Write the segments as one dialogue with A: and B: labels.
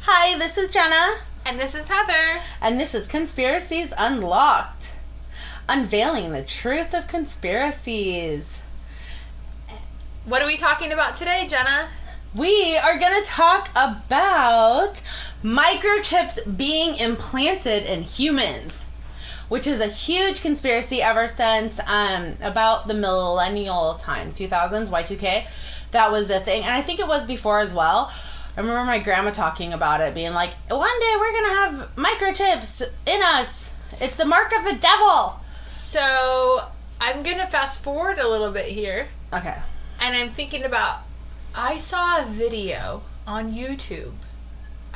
A: Hi, this is Jenna.
B: And this is Heather.
A: And this is Conspiracies Unlocked. Unveiling the truth of conspiracies.
B: What are we talking about today, Jenna?
A: We are going to talk about microchips being implanted in humans, which is a huge conspiracy ever since about the millennial time, 2000s, Y2K. That was a thing, and I think it was before as well. I remember my grandma talking about it, being like, one day we're going to have microchips in us. It's the mark of the devil.
B: So, I'm going to fast forward a little bit here.
A: Okay.
B: And I'm thinking about, I saw a video on YouTube.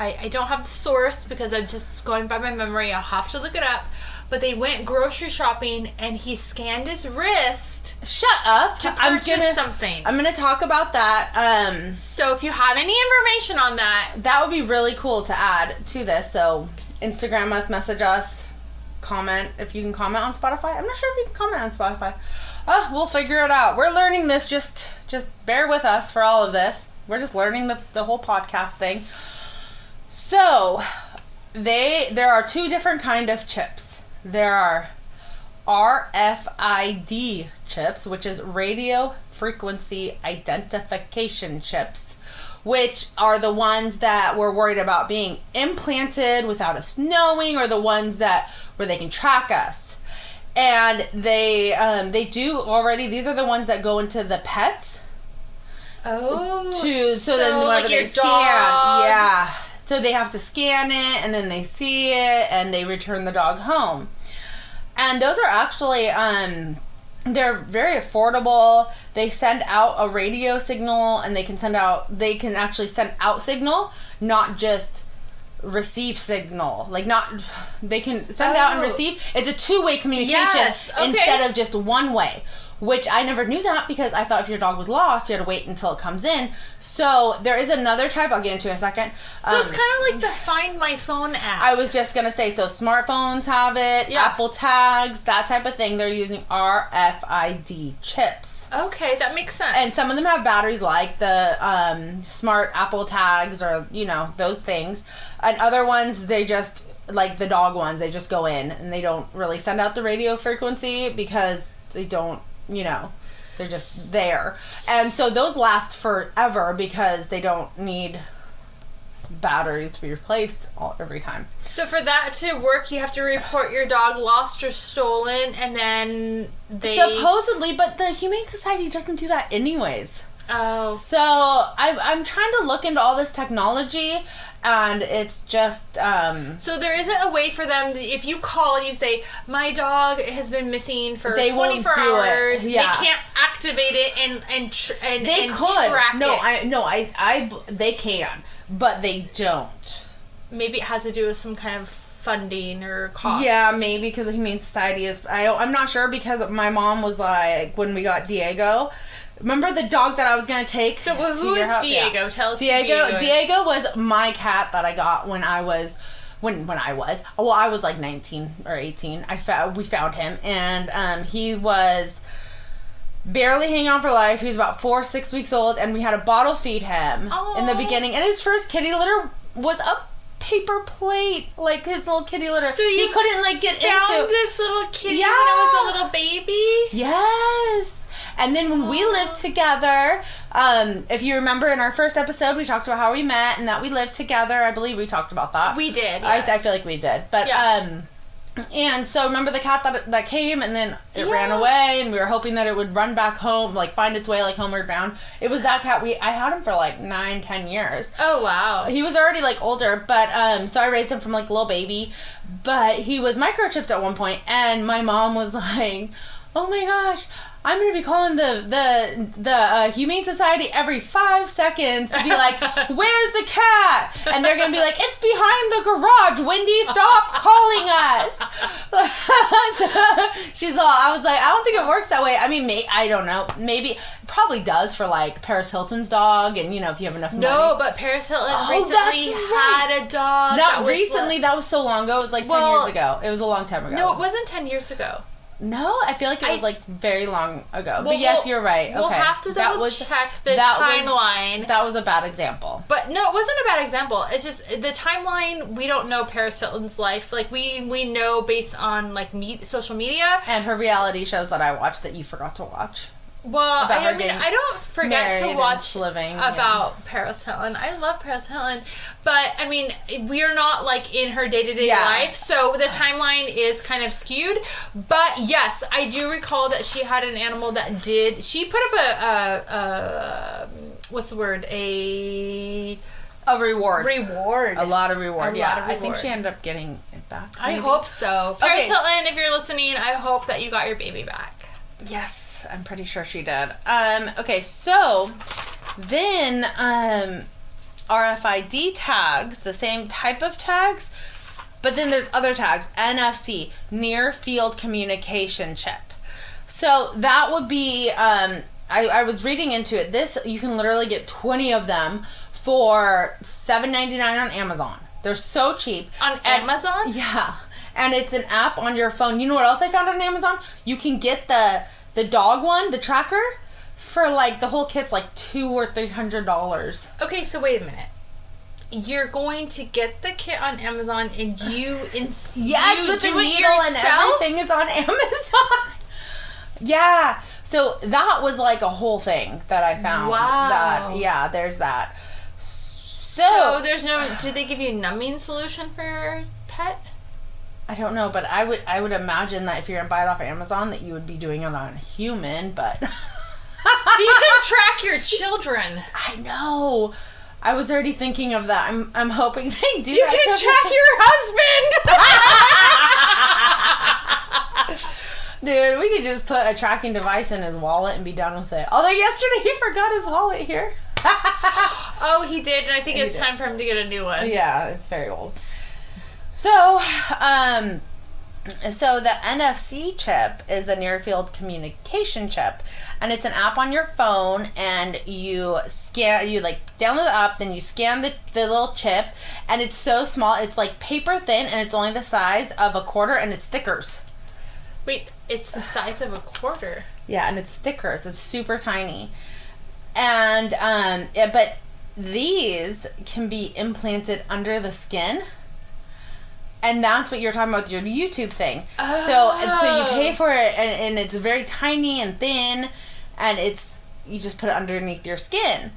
B: I don't have the source because I'm just going by my memory. I'll have to look it up. But they went grocery shopping and he scanned his wrist.
A: Shut up.
B: To purchase something.
A: I'm going to talk about that.
B: So if you have any information on that.
A: That would be really cool to add to this. So Instagram us, message us, comment. If you can comment on Spotify. I'm not sure if you can comment on Spotify. We'll figure it out. We're learning this. Just bear with us for all of this. We're just learning the whole podcast thing. So there are two different kind of chips. There are RFID chips, which is radio frequency identification chips, which are the ones that we're worried about being implanted without us knowing, or the ones where they can track us. And they do already. These are the ones that go into the pets.
B: Oh,
A: so then whenever
B: like
A: they
B: your
A: scan,
B: dog.
A: yeah. So they have to scan it, and then they see it, and they return the dog home. And those are actually, they're very affordable. They send out a radio signal, and they can actually send out signal, not just receive signal. They can send out and receive. It's a two-way communication instead of just one way. Which I never knew that, because I thought if your dog was lost, you had to wait until it comes in. So there is another type I'll get into in a second.
B: So it's kind of like the Find My Phone app.
A: I was just going to say, so smartphones have it, Apple tags, that type of thing. They're using RFID chips.
B: Okay, that makes sense.
A: And some of them have batteries like the smart Apple tags, or, those things. And other ones, they just, like the dog ones, they just go in and they don't really send out the radio frequency because they don't, they're just there. And so those last forever because they don't need batteries to be replaced every time.
B: So for that to work, you have to report your dog lost or stolen, and then they...
A: Supposedly, but the Humane Society doesn't do that anyways.
B: Oh.
A: So I'm trying to look into all this technology, and it's just...
B: So there isn't a way for them, if you call and you say, my dog has been missing for 24 hours, they can't activate it and track it.
A: They can, but they don't.
B: Maybe it has to do with some kind of funding or cost.
A: Yeah, maybe, because the Humane Society is... I'm not sure, because my mom was like, when we got Diego... Remember the dog that I was going to take?
B: So who is Diego? Yeah. Tell us
A: Diego was my cat that I got when I was like 19 or 18. We found him, and he was barely hanging on for life. He was about 4-6 weeks old, and we had to bottle feed him in the beginning. And his first kitty litter was a paper plate, like his little kitty litter. So he couldn't get into
B: this little kitty when it was a little baby?
A: Yes. And then when we lived together, if you remember in our first episode, we talked about how we met and that we lived together. I believe we talked about that.
B: We did, yes.
A: I feel like we did. But, and so remember the cat that came and then it ran away, and we were hoping that it would run back home, find its way homeward bound. It was that cat. I had him for 9-10 years.
B: Oh, wow.
A: He was already older, but so I raised him from a little baby. But he was microchipped at one point, and my mom was like, oh my gosh, I'm going to be calling the Humane Society every 5 seconds to be like, where's the cat? And they're going to be like, it's behind the garage. Wendy, stop calling us. So I was like, I don't think it works that way. I mean, I don't know. Maybe it probably does for Paris Hilton's dog, and if you have enough money.
B: No, but Paris Hilton recently had a dog.
A: Not recently. That was so long ago. It was 10 years ago. It was a long time ago.
B: No, it wasn't 10 years ago.
A: No, I feel like it was like very long ago.
B: Well,
A: but yes, you're right.
B: We'll
A: okay.
B: have to double check the timeline.
A: That was a bad example.
B: But no, it wasn't a bad example. It's just the timeline. We don't know Paris Hilton's life. Like we know based on like social media
A: and her reality shows that I watched that you forgot to watch.
B: Well, I don't forget to watch about Paris Hilton. I love Paris Hilton, but I mean, we are not like in her day-to-day life, so the timeline is kind of skewed. But yes, I do recall that she had an animal that did. She put up a what's the word? A reward. A lot of reward. I think she ended up getting it back. Maybe. I hope so. Paris Hilton, if you're listening, I hope that you got your baby back.
A: Yes. I'm pretty sure she did. Okay, so then RFID tags, the same type of tags, but then there's other tags. NFC, near field communication chip. So that would be, I was reading into it. This, you can literally get 20 of them for $7.99 on Amazon. They're so cheap.
B: On Amazon?
A: Yeah. And it's an app on your phone. You know what else I found on Amazon? You can get the dog one, the tracker, for like the whole kit's like $200 or $300.
B: Okay, so wait a minute. You're going to get the kit on Amazon and you
A: with
B: you
A: the
B: do
A: needle
B: it yourself?
A: and everything is on Amazon. Yeah. So that was like a whole thing that I found.
B: Wow.
A: There's that. So
B: there's no. Do they give you a numbing solution for your pet?
A: I don't know, but I would imagine that if you're gonna buy it off of Amazon, that you would be doing it on a human. But
B: so you can track your children.
A: I know. I was already thinking of that. I'm hoping they do.
B: You can track your husband.
A: Dude, we could just put a tracking device in his wallet and be done with it. Although yesterday he forgot his wallet here.
B: Oh, he did, and I think it's time for him to get a new one.
A: Yeah, it's very old. So, so the NFC chip is a near field communication chip, and it's an app on your phone, and you like download the app, then you scan the little chip, and it's so small, it's like paper thin, and it's only the size of a quarter, and it's stickers.
B: Wait, it's the size of a quarter?
A: Yeah, and it's stickers. It's super tiny. And, but these can be implanted under the skin. And that's what you're talking about with your YouTube thing. Oh. So you pay for it, and it's very tiny and thin, and you just put it underneath your skin.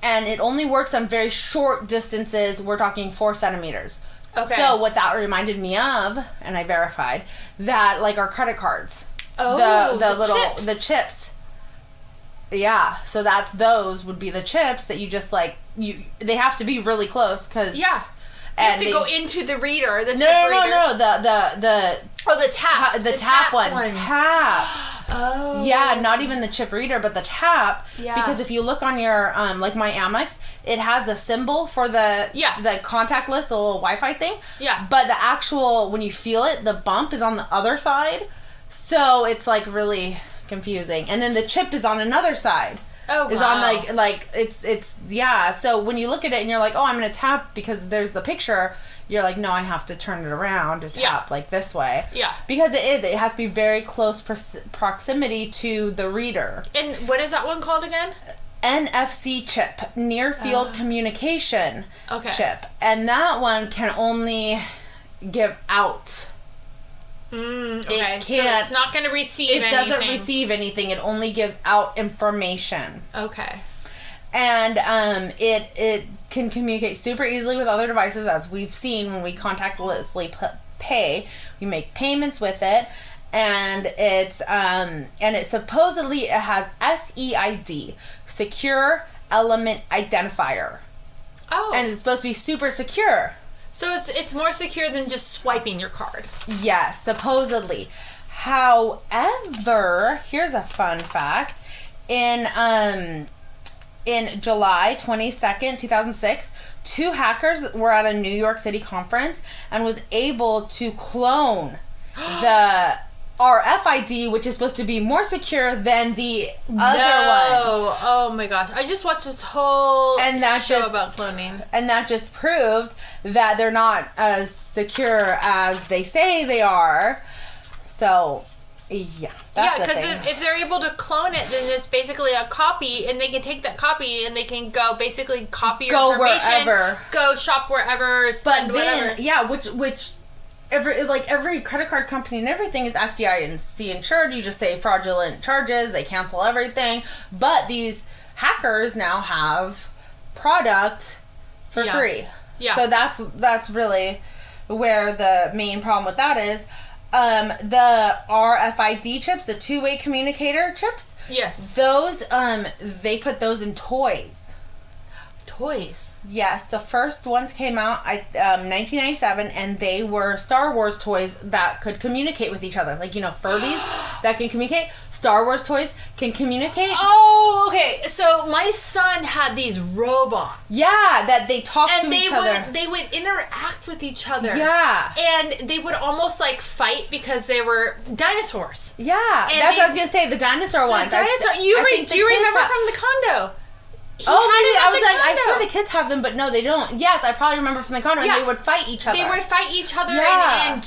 A: And it only works on very short distances. We're talking 4 centimeters. Okay. So what that reminded me of, and I verified, that like our credit cards.
B: Oh,
A: the chips. Yeah, so those would be the chips that you just like, they have to be really close, because...
B: Yeah. You have to go into the reader, the chip reader.
A: No, the
B: tap.
A: The tap one.
B: Ones.
A: Tap.
B: Oh.
A: Yeah, not even the chip reader, but the tap.
B: Yeah.
A: Because if you look on your, like my Amex, it has a symbol for the contact list, the little Wi-Fi thing.
B: Yeah.
A: But the actual, when you feel it, the bump is on the other side. So it's like really confusing. And then the chip is on another side.
B: Oh, wow.
A: Is on like it's yeah. So when you look at it and you're like, oh, I'm gonna tap because there's the picture. You're like, no, I have to turn it around to tap like this way.
B: Yeah.
A: Because it has to be very close proximity to the reader.
B: And what is that one called again?
A: NFC chip, near field communication chip, and that one can only give out.
B: Okay, so it's not going to receive anything.
A: It doesn't receive anything. It only gives out information.
B: Okay.
A: And it can communicate super easily with other devices, as we've seen when we contactlessly pay. We make payments with it, and it supposedly has SEID, Secure Element Identifier. Oh. And it's supposed to be super secure.
B: So it's more secure than just swiping your card.
A: Yes, supposedly. However, here's a fun fact. In July 22nd, 2006, 2 hackers were at a New York City conference and was able to clone the RFID, which is supposed to be more secure than the other one.
B: Oh my gosh. I just watched this whole show about cloning.
A: And that just proved that they're not as secure as they say they are. So, Yeah, that's
B: because if they're able to clone it, then it's basically a copy, and they can take that copy and they can go basically copy your information,
A: wherever,
B: go shop wherever, spend whatever.
A: Which every credit card company and everything is FDIC insured. You just say fraudulent charges, they cancel everything. But these hackers now have product for free. Yeah. So that's really where the main problem with that is. The RFID chips, the two-way communicator chips.
B: Yes.
A: Those, they put those in toys.
B: Toys?
A: Yes, the first ones came out 1997, and they were Star Wars toys that could communicate with each other. Like, Furbies that can communicate. Star Wars toys can communicate.
B: Oh, okay. So my son had these robots.
A: Yeah, that they talk to each other.
B: And they would interact with each other.
A: Yeah.
B: And they would almost fight because they were dinosaurs.
A: Yeah, and that's what I was going to say, the dinosaur one.
B: Do you remember from the condo?
A: I swear the kids have them, but no, they don't. Yes, I probably remember from the condo, and they would fight each other.
B: They would fight each other and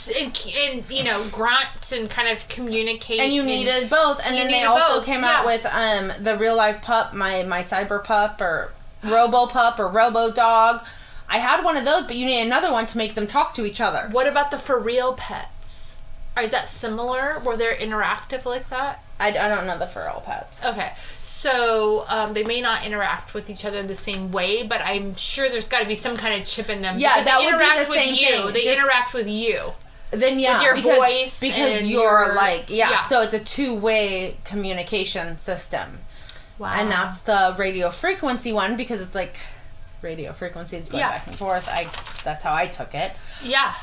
B: grunt and kind of communicate.
A: And you needed both. And then they also came out with the real life pup, my cyber pup, or robo pup, or robo dog. I had one of those, but you need another one to make them talk to each other.
B: What about the for real pets? Is that similar? Were they interactive like that?
A: I don't know the feral pets.
B: Okay. So, they may not interact with each other the same way, but I'm sure there's got to be some kind of chip in them.
A: Yeah, that would be the same thing.
B: They interact with you.
A: Then,
B: with your voice.
A: Because you're so it's a two-way communication system. Wow. And that's the radio frequency one, because it's radio frequency is going back and forth. That's how I took it.
B: Yeah.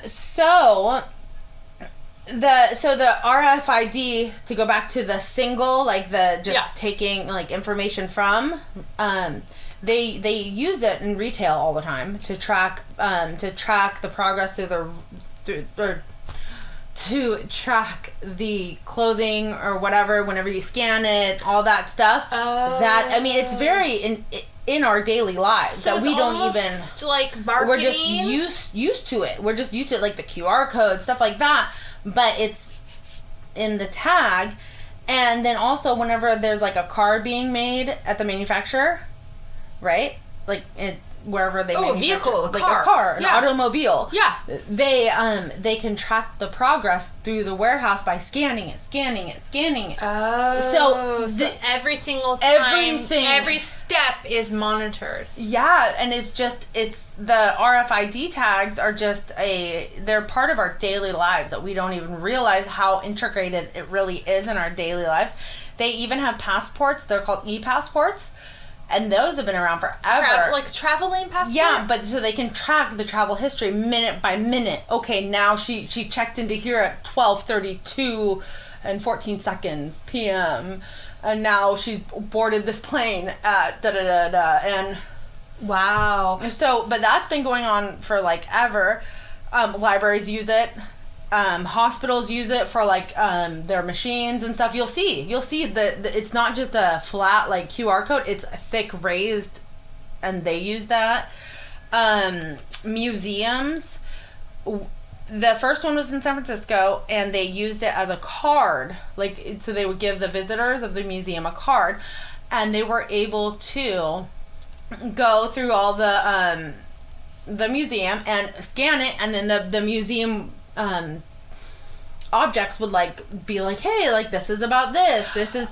A: So the RFID, to go back to the single, taking information from, they use it in retail all the time to track the progress to track the clothing or whatever whenever you scan it, all that stuff. Oh. It's very in our daily lives, so that we don't even
B: like marketing.
A: We're just used to it. We're just used to it, like the QR code, stuff like that. But it's in the tag. And then also whenever there's a car being made at the manufacturer, right? Wherever they manufacture,
B: vehicle,
A: a car, an automobile.
B: Yeah.
A: They can track the progress through the warehouse by scanning it.
B: Oh. So every single time, every step is monitored.
A: Yeah, and it's the RFID tags are they're part of our daily lives that we don't even realize how integrated it really is in our daily lives. They even have passports. They're called e-passports. And those have been around forever.
B: Travel lane passport?
A: Yeah, but so they can track the travel history minute by minute. Okay, now she checked into here at 12:32 and 14 seconds p.m. And now she's boarded this plane at da-da-da-da. And
B: wow.
A: So, but that's been going on for ever. Libraries use it. Hospitals use it for their machines and stuff. You'll see the it's not just a flat QR code, it's thick raised, and they use that. Museums, the first one was in San Francisco, and they used it as a card, so they would give the visitors of the museum a card, and they were able to go through all the museum and scan it, and then the museum objects would be hey, this is about this is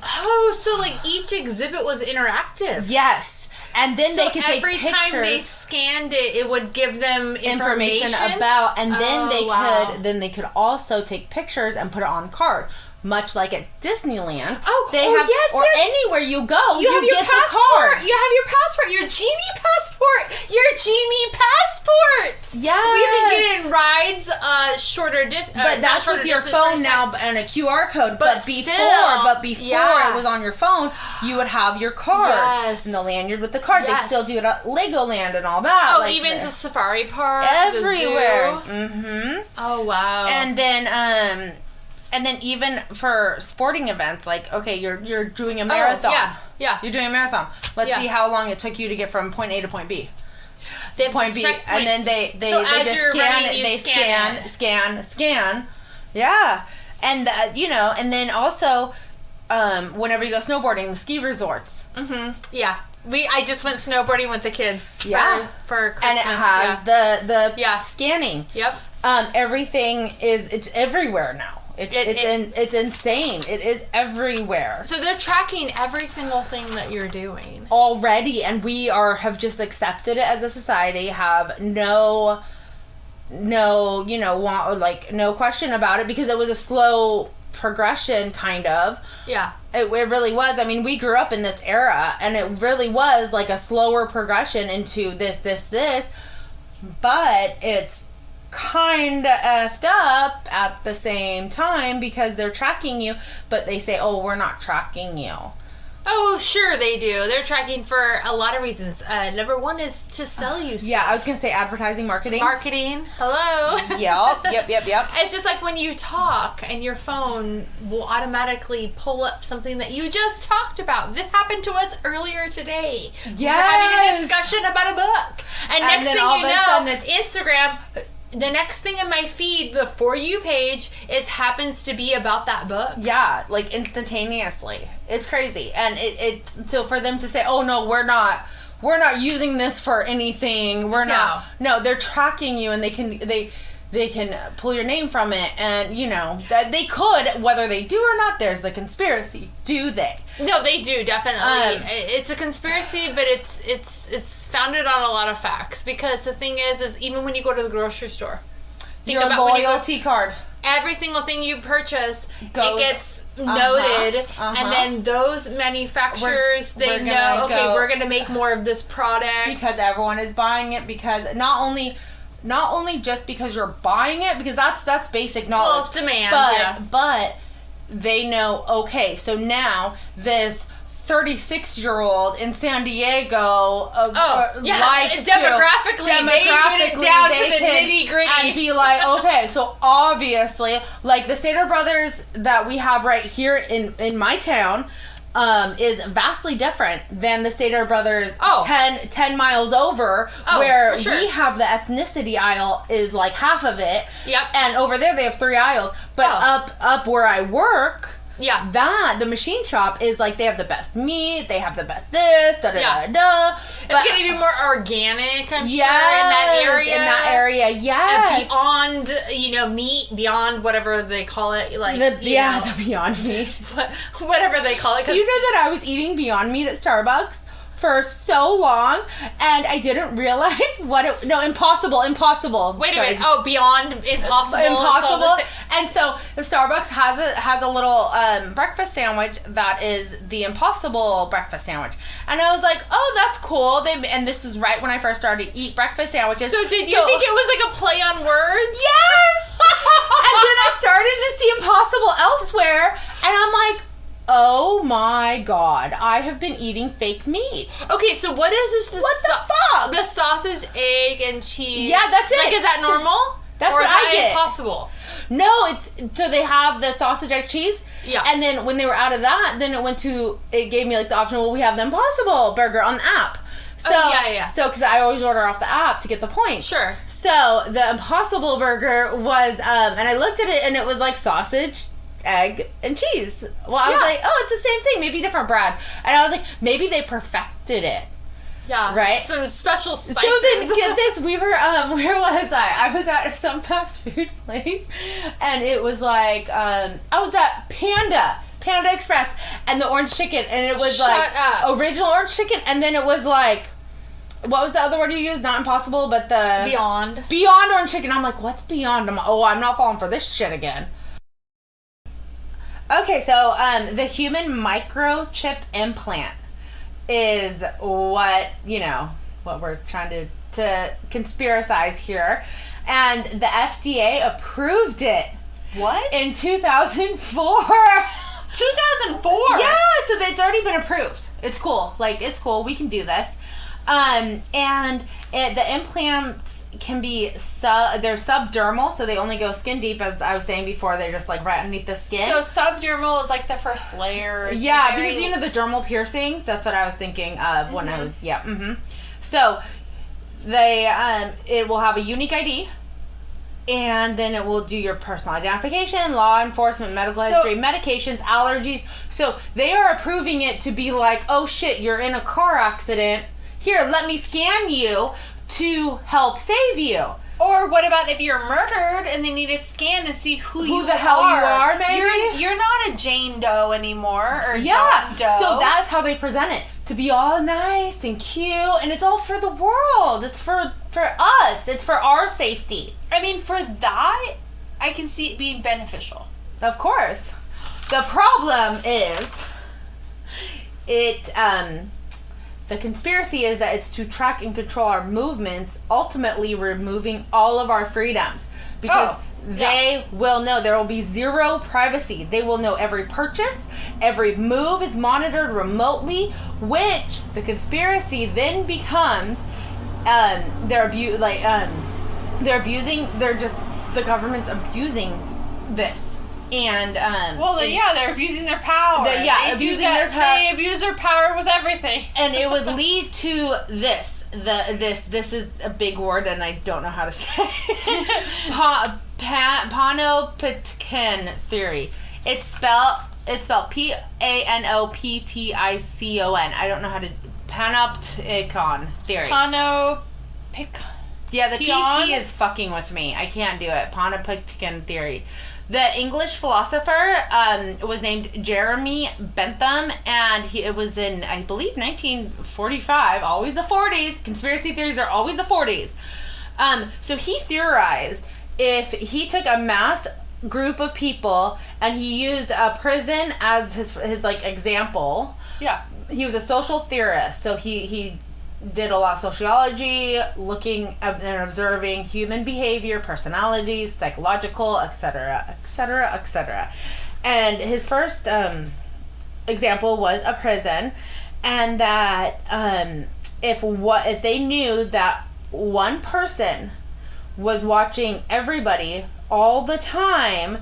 B: so each exhibit was interactive.
A: Yes. And then they could take pictures.
B: Every time they scanned it would give them information
A: about, and then they could also take pictures and put it on card. Much like at Disneyland, anywhere you go, you
B: have your
A: get
B: passport.
A: the card.
B: You have your passport, your genie passport, your genie passport.
A: Yeah,
B: we can get in rides, shorter distance.
A: But that's with your phone now and a QR code. But before it was on your phone, you would have your card and the lanyard with the card. Yes. They still do it at Legoland and all that.
B: Oh, even the safari park,
A: everywhere.
B: Mm-hmm. Oh wow.
A: And then even for sporting events, you're doing a marathon.
B: Yeah.
A: You're doing a marathon. Let's see how long it took you to get from point A to point B. Point B. And then they just scan it. They scan. Yeah. And, and then also, whenever you go snowboarding, the ski resorts.
B: Mm-hmm. Yeah. I just went snowboarding with the kids for Christmas.
A: And it has the scanning.
B: Yep.
A: Everything it's everywhere now. It's insane. It is everywhere.
B: So they're tracking every single thing that you're doing
A: already, and we have just accepted it as a society. Have no question about it, because it was a slow progression, kind of.
B: Yeah.
A: It really was. I mean, we grew up in this era, and it really was like a slower progression into this, but it's kind of effed up at the same time, because they're tracking you, but they say, oh, we're not tracking you.
B: Oh, sure they do. They're tracking for a lot of reasons. Number one is to sell you stuff.
A: Yeah, I was going to say advertising, marketing.
B: Hello.
A: Yep.
B: It's just like when you talk and your phone will automatically pull up something that you just talked about. This happened to us earlier today.
A: Yes.
B: We were having a discussion about a book. And next thing you know, Instagram... The next thing in my feed, the For You page, happens to be about that book.
A: Yeah, like instantaneously. It's crazy. And so for them to say, oh no, we're not using this for anything. No, they're tracking you, and they can pull your name from it, and they could, whether they do or not. There's the conspiracy. Do they?
B: No, they do, definitely. It's a conspiracy, but it's founded on a lot of facts, because the thing is even when you go to the grocery store,
A: your loyalty card,
B: every single thing you purchase, it gets noted, and then those manufacturers, we're going to make more of this product
A: because everyone is buying it, because not only just because you're buying it, because that's basic knowledge.
B: Well, demand,
A: but they know, okay, so now this 36-year-old in San Diego likes
B: demographically, they get it down to the nitty-gritty.
A: And be like, okay, so obviously, like the Stater Brothers that we have right here in my town, is vastly different than the Stater Brothers 10 miles over, where we have the ethnicity aisle is like half of it.
B: Yep.
A: And over there they have 3 aisles. But up where I work, the machine shop is like, they have the best meat, they have the best this, da-da-da-da.
B: It's going to be more organic, I'm sure, in that area.
A: Yes.
B: Beyond, meat, beyond whatever they call it. Like
A: the Beyond Meat.
B: Whatever they call it.
A: Do you know that I was eating Beyond Meat at Starbucks for so long, and I didn't realize Impossible.
B: Wait a minute. Oh, Beyond Impossible.
A: Impossible. And so the Starbucks has a little breakfast sandwich that is the Impossible breakfast sandwich, and I was like, oh, that's cool. And this is right when I first started to eat breakfast sandwiches.
B: So did you think it was like a play on words?
A: Yes. And then I started to see Impossible elsewhere, and I'm like, oh my God, I have been eating fake meat.
B: Okay, so what is this?
A: What the fuck?
B: The sausage, egg, and cheese.
A: Yeah, that's it.
B: Like, is that normal?
A: That's what I get.
B: Impossible?
A: No, so they have the sausage, egg, cheese.
B: Yeah.
A: And then when they were out of that, then it gave me like the option, well, we have the Impossible burger on the app. So, So, because I always order off the app to get the points.
B: Sure.
A: So the Impossible burger was, and I looked at it, and it was like sausage, egg, and cheese. Well, I was like, oh, it's the same thing, maybe different bread. And I was like, maybe they perfected it.
B: Yeah.
A: Right?
B: Some special spices.
A: So then, get this, we were, where was I? I was at some fast food place, and it was like, I was at Panda Express, and the orange chicken, and it was original orange chicken, and then it was like, what was the other word you used? Not Impossible, but the... Beyond orange chicken. I'm like, what's Beyond? I'm not falling for this shit again. Okay, so the human microchip implant is what we're trying to conspiracize here. And the FDA approved it.
B: What?
A: In 2004.
B: 2004?
A: Yeah, so it's already been approved. It's cool. Like, it's cool. We can do this. And the implants can be they're subdermal, so they only go skin deep, as I was saying before. They're just like right underneath the skin.
B: So subdermal is like the first layer.
A: Yeah, because the dermal piercings. That's what I was thinking of when I was So they it will have a unique ID. And then it will do your personal identification, law enforcement, medical history, medications, allergies. So they are approving it to be like, oh shit, you're in a car accident. Here, let me scan you to help save you.
B: Or what about if you're murdered and they need a scan to see who
A: the hell you are, maybe?
B: You're not a Jane Doe anymore, or John Doe.
A: So that's how they present it. To be all nice and cute, and it's all for the world. It's for us. It's for our safety.
B: I mean, for that, I can see it being beneficial.
A: Of course. The problem is, the conspiracy is that it's to track and control our movements, ultimately removing all of our freedoms. Because they will know. There will be zero privacy. They will know every purchase, every move is monitored remotely, which the conspiracy then becomes, the government's abusing this. And
B: they're abusing their power. They abuse their power with everything.
A: And it would lead to this. This is a big word, and I don't know how to say. Panopticon theory. It's spelled Panopticon. I don't know how to. Panopticon theory. Yeah, the PT is fucking with me. I can't do it. Panopticon theory. The English philosopher was named Jeremy Bentham, and it was in, I believe, 1945. Always the 40s. Conspiracy theories are always the 40s. So he theorized if he took a mass group of people and he used a prison as his like example.
B: Yeah.
A: He was a social theorist, so he did a lot of sociology, looking and observing human behavior, personalities, psychological, etc., etc., etc. And his first example was a prison, and that if they knew that one person was watching everybody all the time,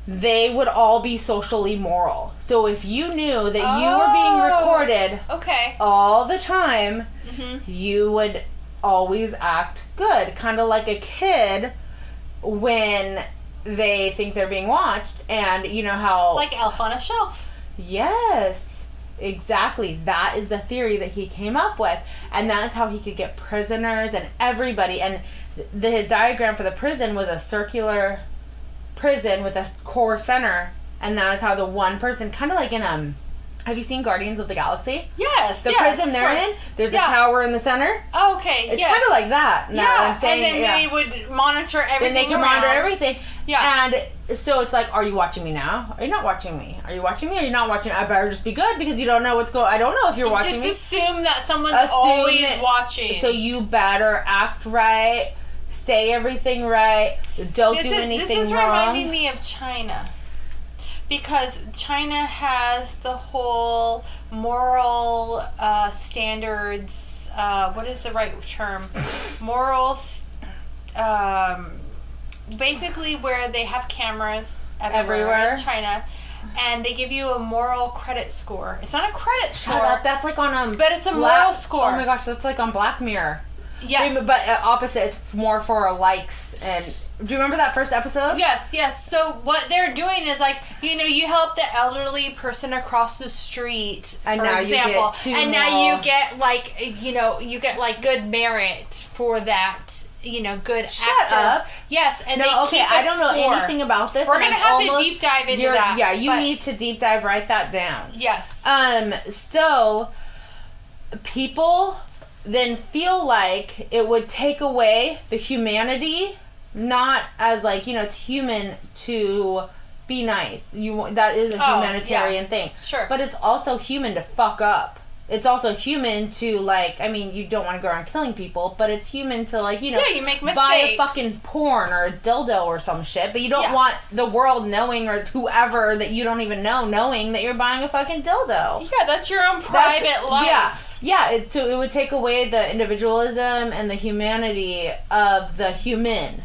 A: they would all be socially moral. So if you knew that you were being recorded all the time, you would always act good. Kind of like a kid when they think they're being watched, and you know how...
B: Like Elf on a Shelf.
A: Yes, exactly. That is the theory that he came up with, and that is how he could get prisoners and everybody. And his diagram for the prison was a circular prison with a core center, and that is how the one person, kind of like in have you seen Guardians of the Galaxy?
B: Yes.
A: The prison they're in, there's a tower in the center.
B: Okay.
A: It's kind of like that.
B: I'm saying, and then they would monitor everything.
A: Then they can monitor everything.
B: Yeah.
A: And so it's like, are you watching me now? Are you not watching me? Are you watching me? Or are you not watching me? I better just be good, because you don't know what's going. I don't know if you're watching me.
B: Just assume that someone's always watching.
A: So you better act right. Say everything right. Don't do anything wrong. This is
B: reminding me of China. Because China has the whole moral standards. What is the right term? Morals. Basically, where they have cameras everywhere in China, and they give you a moral credit score. It's not a credit score.
A: Shut up. That's like on
B: but it's a moral score.
A: Oh my gosh, that's like on Black Mirror.
B: Yes.
A: But opposite, it's more for likes. And do you remember that first episode?
B: Yes. So what they're doing is like, you help the elderly person across the street,
A: and
B: for
A: now
B: example,
A: you get
B: you get like good merit for that. Good
A: Shut
B: active.
A: Up.
B: Yes, and
A: no,
B: they
A: okay,
B: keep
A: I don't know
B: score.
A: anything about this.
B: We're gonna have to deep dive into that.
A: Yeah, you need to deep dive. Write that down.
B: Yes.
A: So people then feel like it would take away the humanity, not as like, it's human to be nice. That is a humanitarian thing.
B: Sure.
A: But it's also human to fuck up. It's also human to you don't want to go around killing people, but it's human to you
B: make mistakes.
A: Buy a fucking porn or a dildo or some shit, but you don't want the world knowing, or whoever that you don't even know knowing that you're buying a fucking dildo.
B: Yeah, that's your own private life.
A: Yeah, it would take away the individualism and the humanity of the human.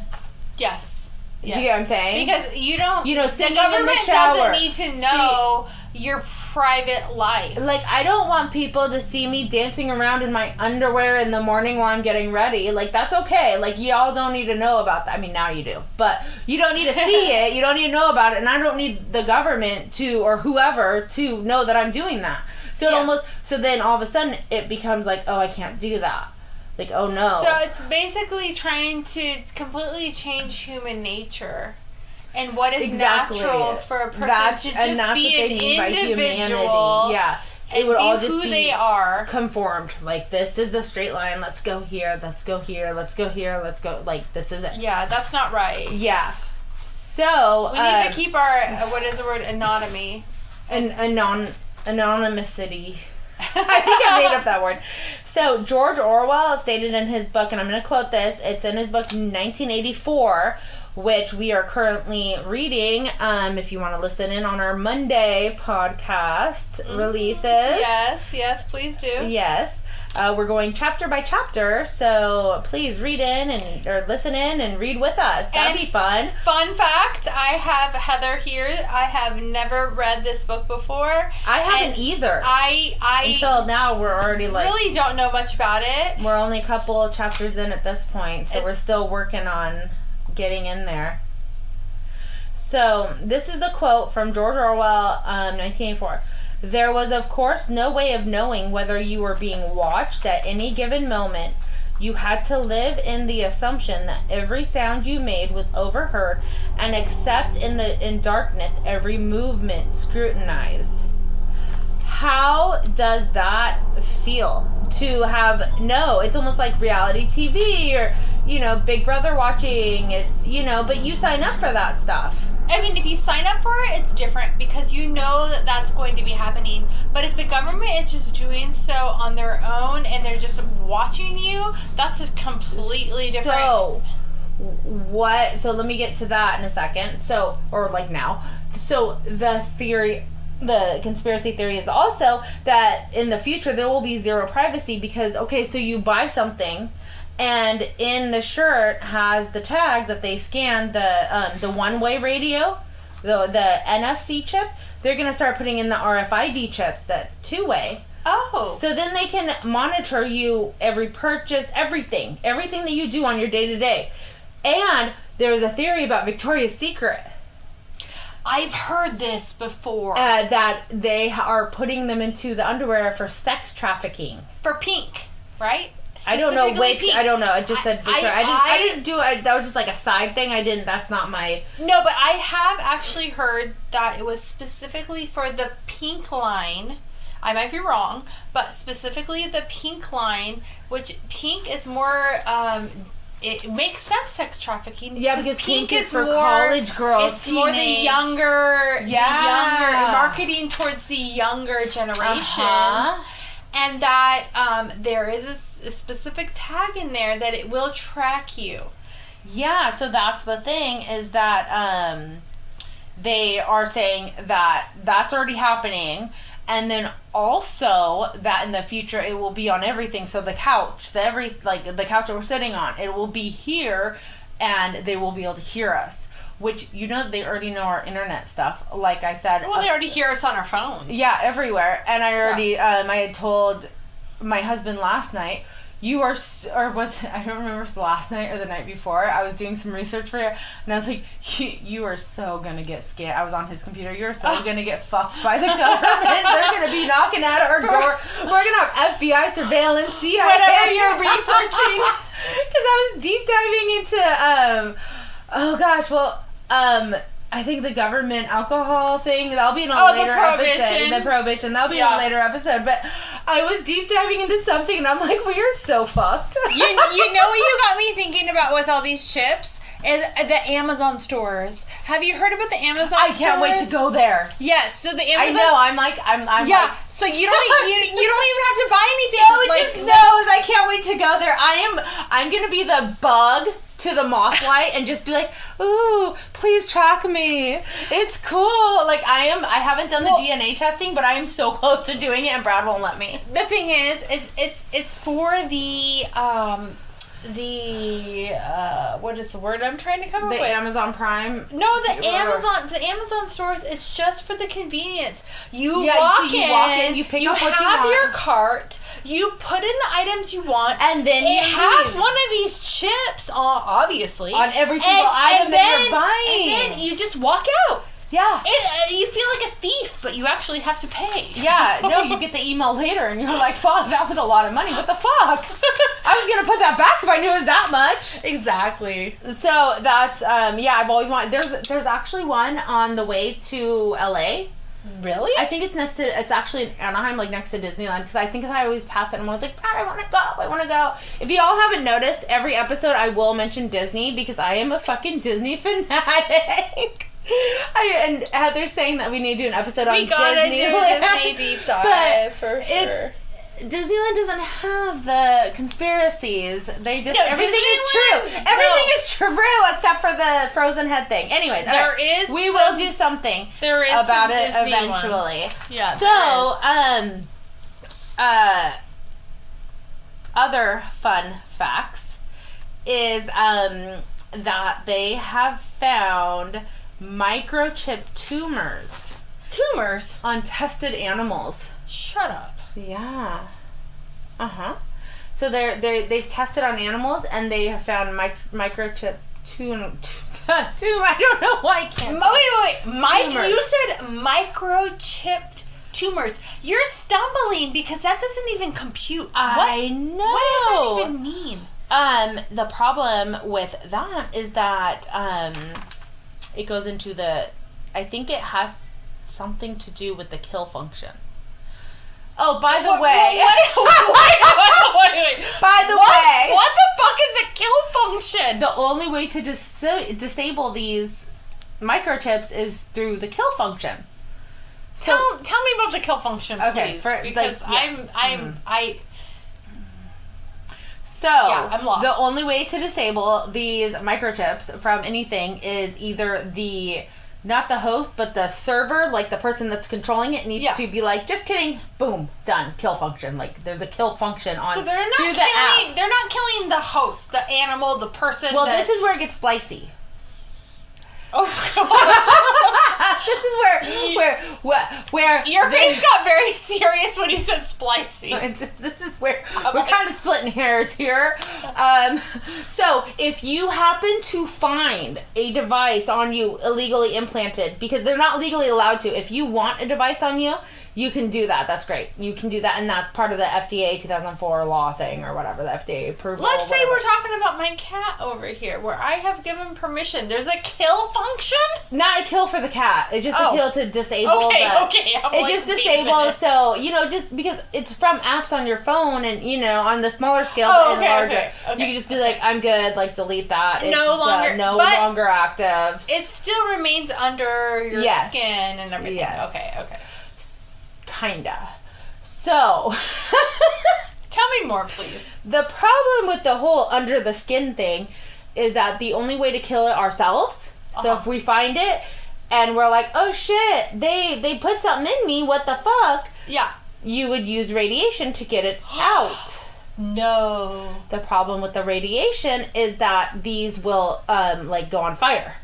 B: Yes.
A: Do you get what I'm saying?
B: Because you don't...
A: singing
B: the government
A: in the shower.
B: doesn't need to know your private life.
A: Like, I don't want people to see me dancing around in my underwear in the morning while I'm getting ready. Like, that's okay. Like, y'all don't need to know about that. I mean, now you do. But you don't need to see it. You don't need to know about it. And I don't need the government to, or whoever, to know that I'm doing that. So so then all of a sudden it becomes like, oh, I can't do that. Like, oh no.
B: So it's basically trying to completely change human nature. And what is natural for a person to just be an individual.
A: Yeah. It would all just
B: who
A: be
B: they are.
A: Conformed. Like, this is the straight line. Let's go here. Let's go here. Let's go here. Let's go. Like, this is it.
B: Yeah, that's not right.
A: Yeah. So
B: we need to keep our what is the word, anonymity.
A: Anonymity. I think I made up that word. So George Orwell stated in his book, and I'm going to quote this. It's in his book 1984, which we are currently reading. If you want to listen in on our Monday podcast releases.
B: Yes, please do.
A: Yes. We're going chapter by chapter, so please read in or listen in and read with us. That'd be fun.
B: Fun fact, I have Heather here. I have never read this book before.
A: I haven't either. Until now, we're already
B: really don't know much about it.
A: We're only a couple of chapters in at this point, so we're still working on getting in there. So this is the quote from George Orwell, 1984. There was, of course, no way of knowing whether you were being watched at any given moment. You had to live in the assumption that every sound you made was overheard, and accept in darkness every movement scrutinized. How does that feel? To have it's almost like reality TV or, Big Brother watching. It's, but you sign up for that stuff.
B: I mean, if you sign up for it, it's different because you know that that's going to be happening. But if the government is just doing so on their own and they're just watching you, that's just completely different.
A: So let me get to that in a second. Now. So the conspiracy theory is also that in the future there will be zero privacy because, so you buy something and in the shirt has the tag that they scan the one-way radio, the NFC chip. They're going to start putting in the RFID chips that's two-way.
B: Oh.
A: So then they can monitor you, every purchase, everything that you do on your day-to-day. And there's a theory about Victoria's Secret.
B: I've heard this before.
A: That they are putting them into the underwear for sex trafficking.
B: For pink, right?
A: I don't know. I don't know. I just said Victoria. I didn't do it. That was just like a side thing. That's not my...
B: No, but I have actually heard that it was specifically for the pink line. I might be wrong, but specifically the pink line, which pink is more... it makes sense, sex trafficking.
A: Yeah, because pink is for college girls.
B: It's more the younger, marketing towards the younger generations. And that there is a specific tag in there that it will track you.
A: Yeah, so that's the thing is that they are saying that that's already happening. And then also that in the future it will be on everything. So the couch, the couch that we're sitting on, it will be here and they will be able to hear us. Which, they already know our internet stuff. Like I said.
B: Well, they already hear us on our phones.
A: Yeah, everywhere. And I already, I had told my husband last night, I don't remember if it was last night or the night before, I was doing some research for you, and I was like, you are so gonna get scammed. I was on his computer. You're so gonna get fucked by the government. They're gonna be knocking at our door. We're gonna have FBI surveillance, CIA.
B: Whatever you're researching.
A: Because I was deep diving into, I think the government alcohol thing, that'll be in a later episode. The prohibition. That'll be in a later episode. But I was deep diving into something and I'm like, we are so fucked.
B: You know what you got me thinking about with all these chips? Is the Amazon stores. Have you heard about the Amazon stores?
A: I can't wait to go there.
B: Yes, so the Amazon...
A: I know, I'm
B: yeah, so you don't even have to buy anything.
A: No, it just knows. I can't wait to go there. I'm gonna be the bug to the moth light and just be like, ooh, please track me. It's cool. Like, I haven't done the DNA testing, but I am so close to doing it and Brad won't let me.
B: The thing is it's for the the what is the word I'm trying to come up with?
A: The Amazon Prime.
B: No, the Amazon stores. It's just for the convenience. You
A: walk in, you pick up what you
B: have
A: want.
B: your cart. You put in the items you want,
A: and then
B: it has one of these chips obviously
A: on every single item that you're buying.
B: And then you just walk out.
A: Yeah.
B: You feel like a thief, but you actually have to pay.
A: Yeah, no, you get the email later and you're like, fuck, that was a lot of money. What the fuck? I was going to put that back if I knew it was that much.
B: Exactly.
A: So that's, I've always wanted, there's actually one on the way to LA.
B: Really?
A: I think it's actually in Anaheim, like next to Disneyland, because I think I always pass it and I was like, I want to go. If you all haven't noticed, every episode I will mention Disney because I am a fucking Disney fanatic. And Heather's saying that we need to do an episode on Disney.
B: We gotta do Disney deep dive for sure.
A: Disneyland doesn't have the conspiracies. They just everything is true. Everything is true except for the frozen head thing. Anyways, we will do something about it Disney eventually.
B: One. Yeah.
A: So, other fun facts is that they have found microchip tumors on tested animals.
B: Shut up.
A: Yeah. So they've tested on animals and they have found microchip I don't know why I can't.
B: Wait. Mike, you said microchipped tumors. You're stumbling because that doesn't even compute.
A: I know.
B: What does that even mean?
A: The problem with that is that it goes into I think it has something to do with the kill function. Oh, by the way.
B: Wait.
A: By the way.
B: What the fuck is a kill function?
A: The only way to disable these microchips is through the kill function.
B: So tell me about the kill function, please. Because I'm lost.
A: The only way to disable these microchips from anything is either not the host, but the server, like the person that's controlling it, needs to be like, just kidding, boom, done, kill function. Like there's a kill function on.
B: So they're not killing the host, the animal, the person.
A: Well, this is where it gets spicy.
B: Oh god!
A: This is where
B: your face got very serious when you said splicey.
A: This is where we're kind of splitting hairs here. So if you happen to find a device on you illegally implanted, because they're not legally allowed to, if you want a device on you, you can do that. That's great. You can do that, and that's part of the FDA 2004 law thing or whatever, the FDA approval.
B: Let's say we're talking about my cat over here, where I have given permission. There's a kill function?
A: Not a kill for the cat. It's just a kill to disable.
B: Okay.
A: It just disables, so, just because it's from apps on your phone and, on the smaller scale and larger. Okay. You can just be like, I'm good, like, delete that. It's no longer active.
B: It still remains under your skin and everything. Yes. Okay.
A: Kinda. So,
B: tell me more, please.
A: The problem with the whole under the skin thing is that the only way to kill it ourselves. So if we find it and we're like, oh shit, they put something in me, what the fuck?
B: Yeah.
A: You would use radiation to get it out.
B: No.
A: The problem with the radiation is that these will go on fire.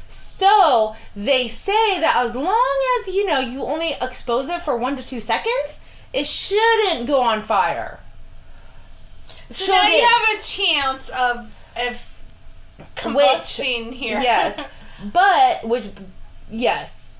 A: So, they say that as long as, you only expose it for 1 to 2 seconds, it shouldn't go on fire.
B: So now you have a chance of combusting here.
A: Yes.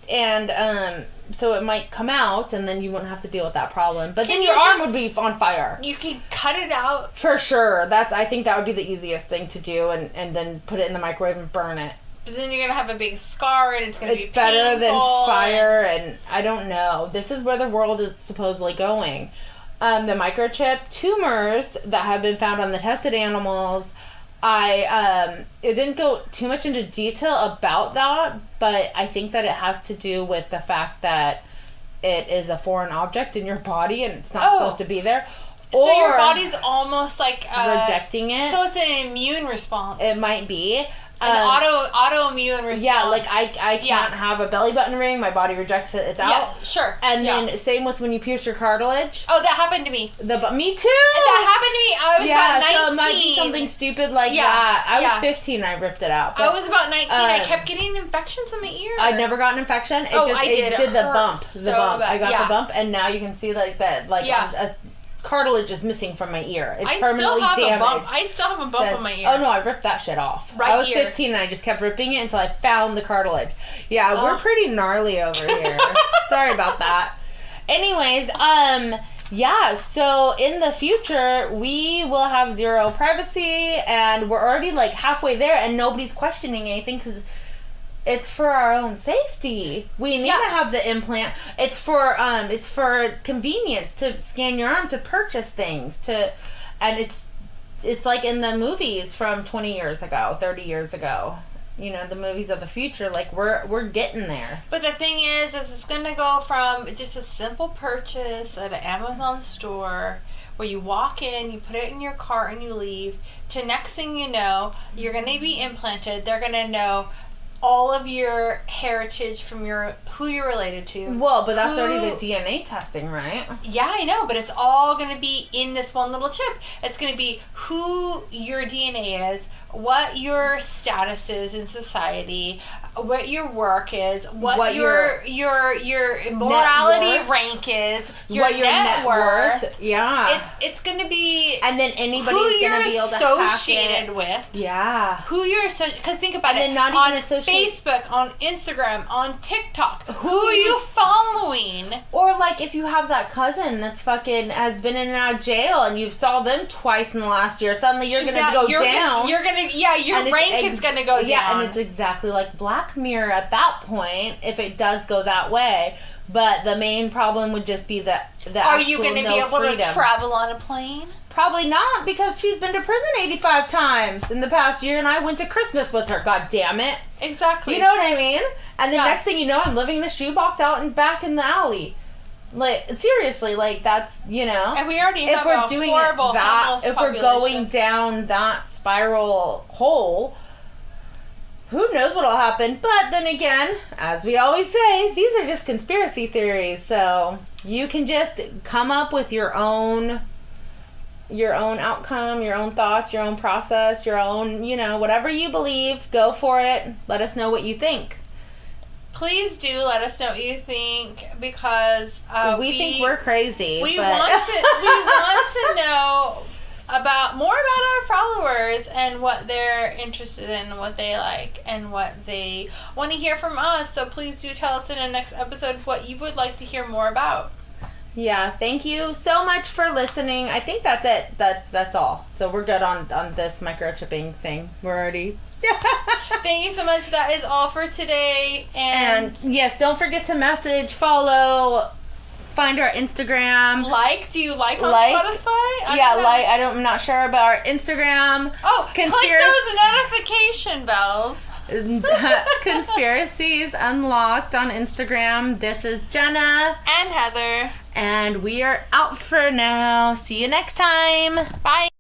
A: And, so it might come out, and then you wouldn't have to deal with that problem. But then your arm would be on fire.
B: You can cut it out?
A: For sure. I think that would be the easiest thing to do, and then put it in the microwave and burn it.
B: But then you're going to have a big scar and it's going to be painful.
A: It's better than fire and I don't know. This is where the world is supposedly going. The microchip tumors that have been found on the tested animals, it didn't go too much into detail about that, but I think that it has to do with the fact that it is a foreign object in your body and it's not supposed to be there.
B: So your body's almost like
A: rejecting it.
B: So it's an immune response.
A: It might be.
B: autoimmune response.
A: Yeah, like I can't have a belly button ring. My body rejects it. It's out.
B: Yeah, sure.
A: And then same with when you pierce your cartilage.
B: Oh, that happened to me.
A: Me too.
B: That happened to me. I was about 19.
A: So it might be something stupid like that. I was 15 and I ripped it out.
B: I was about 19. I kept getting infections in my ear.
A: I never got an infection.
B: I did.
A: It did the bump.
B: So
A: the bump.
B: bad.
A: I got the bump, and now you can see like that. Like a cartilage is missing from my ear. It's permanently damaged.
B: I still have a bump on my ear.
A: Oh no, I ripped that shit off. I was 15 and I just kept ripping it until I found the cartilage. Yeah, we're pretty gnarly over here. Sorry about that. Anyways, yeah, so in the future, we will have zero privacy, and we're already like halfway there, and nobody's questioning anything because it's for our own safety. We need to have the implant. It's for convenience to scan your arm to purchase things and it's like in the movies from 20 years ago, 30 years ago. You know, the movies of the future, like we're getting there.
B: But the thing is it's going to go from just a simple purchase at an Amazon store where you walk in, you put it in your cart and you leave, to next thing you know, you're going to be implanted. They're going to know all of your heritage from who you're related to.
A: Well, but that's already the DNA testing, right?
B: Yeah, I know, but it's all going to be in this one little chip. It's going to be who your DNA is, what your status is in society, what your work is, what your morality rank is, your net worth.
A: Yeah.
B: It's going to be
A: and then anybody's going to be able to hack
B: associated with.
A: Yeah.
B: Who you're associated, because think about it.
A: And then not
B: on
A: even associated.
B: Facebook, on Instagram, on TikTok, who are you following?
A: Or like if you have that cousin that's fucking has been in and out of jail and you saw them twice in the last year, suddenly you're going to go down.
B: Your rank is going to go down.
A: Yeah, and it's exactly like Black Mirror at that point, if it does go that way. But the main problem would just be the
B: are you going to be able
A: freedom.
B: to travel on a plane?
A: Probably not, because she's been to prison 85 times in the past year, and I went to Christmas with her, god damn it.
B: Exactly.
A: You know what I mean? And the next thing you know, I'm living in a shoebox out and back in the alley. Like, seriously, like, that's, you know.
B: And we already have a horrible homeless
A: if we're going down that spiral hole, who knows what'll happen. But then again, as we always say, these are just conspiracy theories, so you can just come up with your own outcome, your own thoughts, your own process, your own, you know, whatever you believe, go for it. Let us know what you think.
B: Please do let us know what you think, because
A: we think we're crazy.
B: We want to know more about our followers and what they're interested in, what they like, and what they want to hear from us. So please do tell us in the next episode what you would like to hear more about.
A: Yeah, thank you so much for listening. I think that's it. That's all. So we're good on this microchipping thing. We're already...
B: Thank you so much. That is all for today.
A: And yes, don't forget to message, follow, find our Instagram.
B: Do you like on Spotify?
A: I'm not sure about our Instagram.
B: Oh, click those notification bells.
A: Conspiracies Unlocked on Instagram. This is Jenna
B: and Heather,
A: and we are out for now. See you next time.
B: Bye.